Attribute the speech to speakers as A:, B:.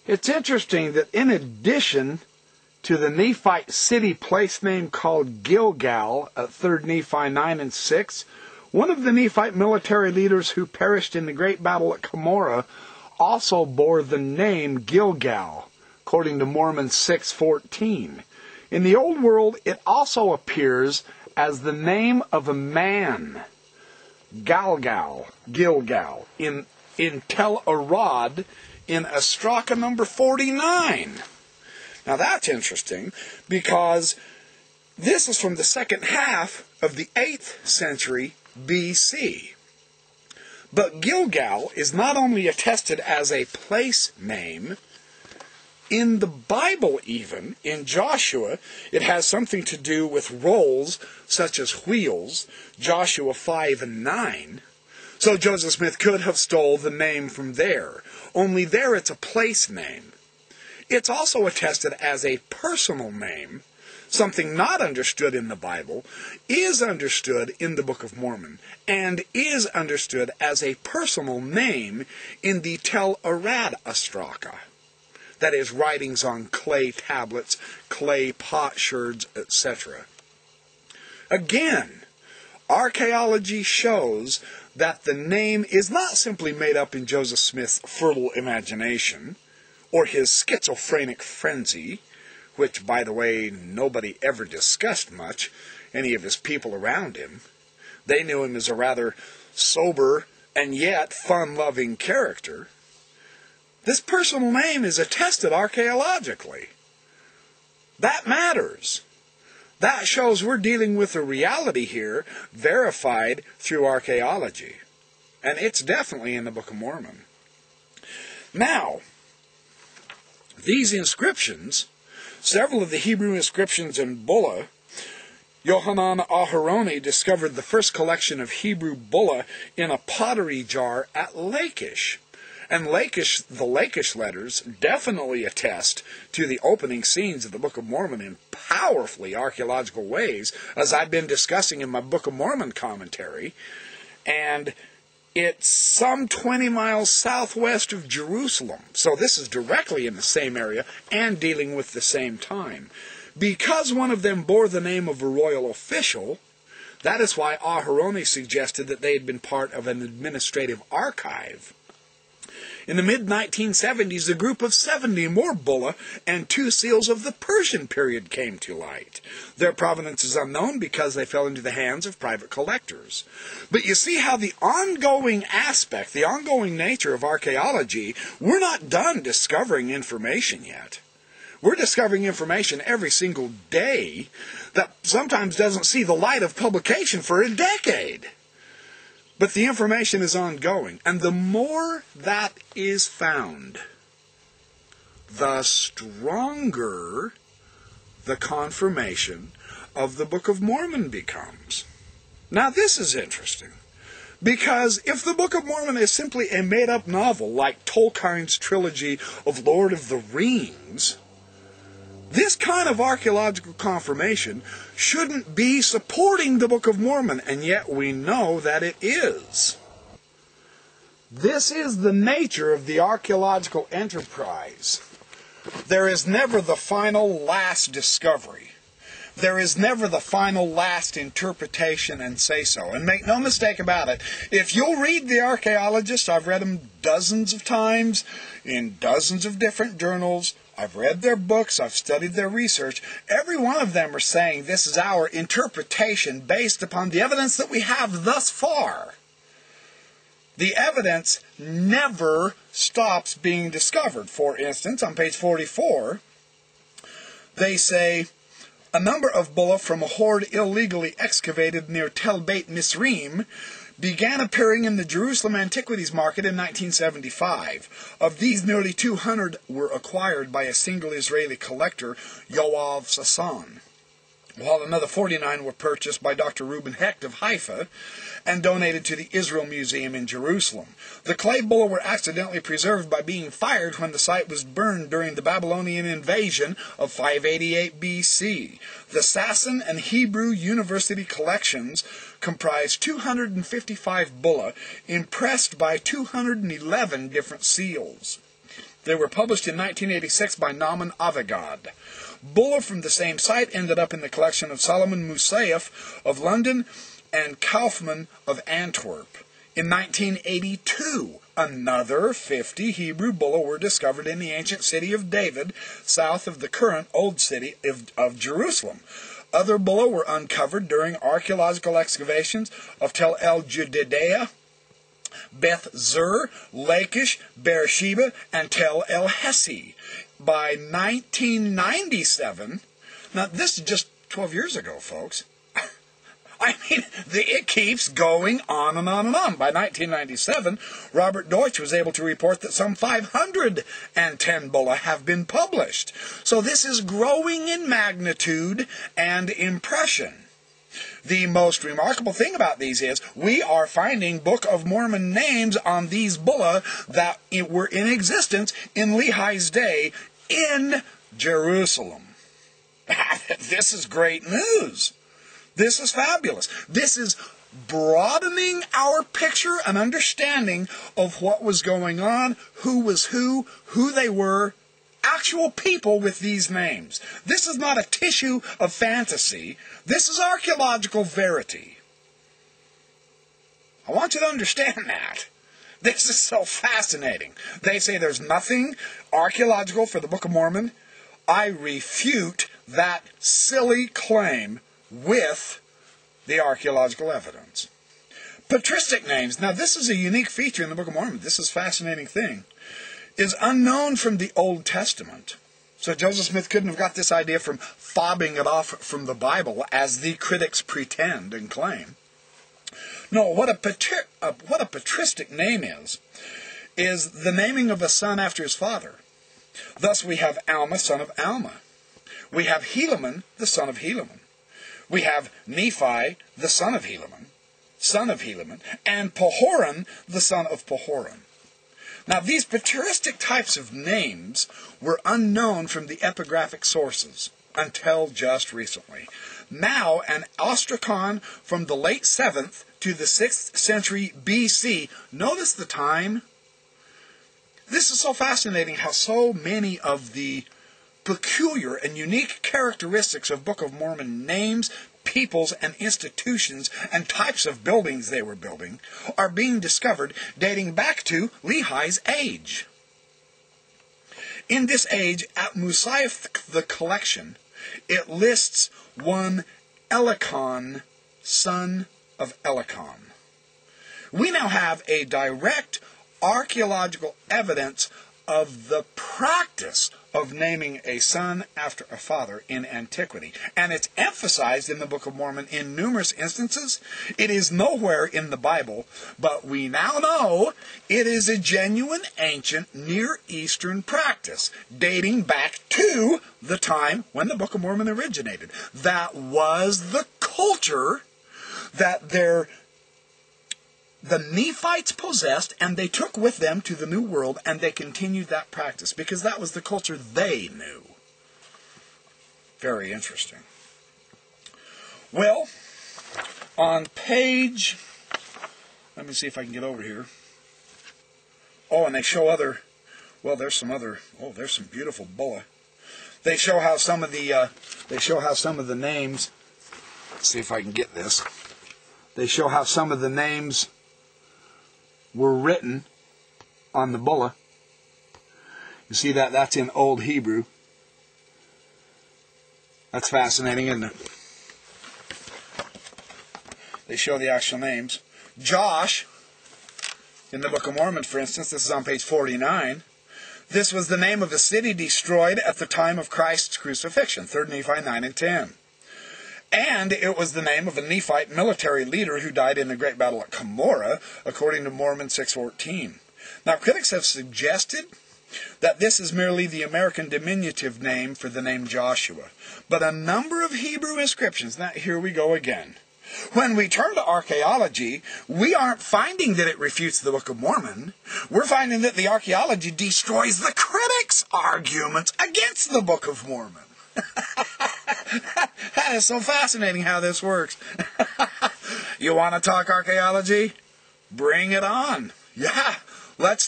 A: It's interesting that in addition to the Nephite city place name called Gilgal at 3 Nephi 9 and 6, one of the Nephite military leaders who perished in the great battle at Cumorah also bore the name Gilgal, according to Mormon 6:14. In the Old World, it also appears as the name of a man, Gilgal, in Tel Arad, in Ostraka number 49. Now that's interesting, because this is from the second half of the 8th century BC. But Gilgal is not only attested as a place name, in the Bible even, in Joshua, it has something to do with roles such as wheels, Joshua 5 and 9. So Joseph Smith could have stole the name from there, only there it's a place name. It's also attested as a personal name, something not understood in the Bible, is understood in the Book of Mormon, and is understood as a personal name in the Tel Arad Ostraka. That is, writings on clay tablets, clay potsherds, etc. Again, archaeology shows that the name is not simply made up in Joseph Smith's fertile imagination, or his schizophrenic frenzy, which, by the way, nobody ever discussed much, any of his people around him. They knew him as a rather sober and yet fun-loving character. This personal name is attested archaeologically. That matters. That shows we're dealing with a reality here, verified through archaeology. And it's definitely in the Book of Mormon. Now, these inscriptions, several of the Hebrew inscriptions in Bulla, Yohanan Aharoni discovered the first collection of Hebrew Bulla in a pottery jar at Lachish. And the Lachish letters definitely attest to the opening scenes of the Book of Mormon in powerfully archaeological ways, as I've been discussing in my Book of Mormon commentary. And it's some 20 miles southwest of Jerusalem. So this is directly in the same area and dealing with the same time. Because one of them bore the name of a royal official, that is why Aharoni suggested that they had been part of an administrative archive. In the mid-1970s, a group of 70 more bulla and 2 seals of the Persian period came to light. Their provenance is unknown because they fell into the hands of private collectors. But you see how the ongoing aspect, the ongoing nature of archaeology, we're not done discovering information yet. We're discovering information every single day that sometimes doesn't see the light of publication for a decade. But the information is ongoing, and the more that is found, the stronger the confirmation of the Book of Mormon becomes. Now this is interesting, because if the Book of Mormon is simply a made-up novel like Tolkien's trilogy of Lord of the Rings, this kind of archaeological confirmation shouldn't be supporting the Book of Mormon, and yet we know that it is. This is the nature of the archaeological enterprise. There is never the final last discovery. There is never the final last interpretation and say-so. And make no mistake about it, if you'll read the archaeologists, I've read them dozens of times, in dozens of different journals, I've read their books, I've studied their research. Every one of them are saying this is our interpretation based upon the evidence that we have thus far. The evidence never stops being discovered. For instance, on page 44, they say, a number of bulla from a hoard illegally excavated near Tel Beit Misrim began appearing in the Jerusalem Antiquities Market in 1975. Of these, nearly 200 were acquired by a single Israeli collector, Yoav Sasson, while another 49 were purchased by Dr. Reuben Hecht of Haifa and donated to the Israel Museum in Jerusalem. The clay bulla were accidentally preserved by being fired when the site was burned during the Babylonian invasion of 588 BC. The Sasson and Hebrew University collections comprise 255 bulla impressed by 211 different seals. They were published in 1986 by Naaman Avigad. Bulla from the same site ended up in the collection of Solomon Moussaieff of London and Kaufmann of Antwerp. In 1982, another 50 Hebrew bulla were discovered in the ancient city of David, south of the current Old City of Jerusalem. Other bulla were uncovered during archaeological excavations of Tel El Judea, Beth Zur, Lachish, Beersheba, and Tel El Hesi. By 1997, now this is just 12 years ago, folks. I mean, it keeps going on and on and on. By 1997, Robert Deutsch was able to report that some 510 bulla have been published. So this is growing in magnitude and impression. The most remarkable thing about these is we are finding Book of Mormon names on these bulla that were in existence in Lehi's day in Jerusalem. This is great news. This is fabulous. This is broadening our picture and understanding of what was going on, who was who they were, actual people with these names. This is not a tissue of fantasy. This is archaeological verity. I want you to understand that. This is so fascinating. They say there's nothing archaeological for the Book of Mormon. I refute that silly claim with the archaeological evidence. Patristic names, now this is a unique feature in the Book of Mormon. This is a fascinating thing. Is unknown from the Old Testament. So Joseph Smith couldn't have got this idea from fobbing it off from the Bible, as the critics pretend and claim. No, what a patristic name is the naming of a son after his father. Thus we have Alma, son of Alma. We have Helaman, the son of Helaman. We have Nephi, the son of Helaman, and Pahoran, the son of Pahoran. Now, these patristic types of names were unknown from the epigraphic sources until just recently. Now, an Ostracon from the late 7th to the 6th century BC, notice the time. This is so fascinating how so many of the peculiar and unique characteristics of Book of Mormon names, peoples, and institutions and types of buildings they were building are being discovered dating back to Lehi's age. In this age, at Moussaieff the collection, it lists one Elikon, son of Elikon. We now have a direct archaeological evidence of the practice of naming a son after a father in antiquity. And it's emphasized in the Book of Mormon in numerous instances. It is nowhere in the Bible, but we now know it is a genuine ancient Near Eastern practice dating back to the time when the Book of Mormon originated. That was the culture that the Nephites possessed, and they took with them to the New World, and they continued that practice, because that was the culture they knew. Very interesting. Well, on page, let me see if I can get over here. Oh, and they show other, well, there's some beautiful bulla. They show how some of the names, let's see if I can get this. They show how some of the names were written on the bulla. You see that's in Old Hebrew. That's fascinating, isn't it? They show the actual names. Josh, in the Book of Mormon, for instance, this is on page 49. This was the name of a city destroyed at the time of Christ's crucifixion, 3 Nephi 9 and 10. And it was the name of a Nephite military leader who died in the great battle at Cumorah, according to Mormon 6:14. Now, critics have suggested that this is merely the American diminutive name for the name Joshua. But a number of Hebrew inscriptions, now here we go again. When we turn to archaeology, we aren't finding that it refutes the Book of Mormon. We're finding that the archaeology destroys the critics' arguments against the Book of Mormon. That is so fascinating how this works. You want to talk archaeology? Bring it on. Yeah, let's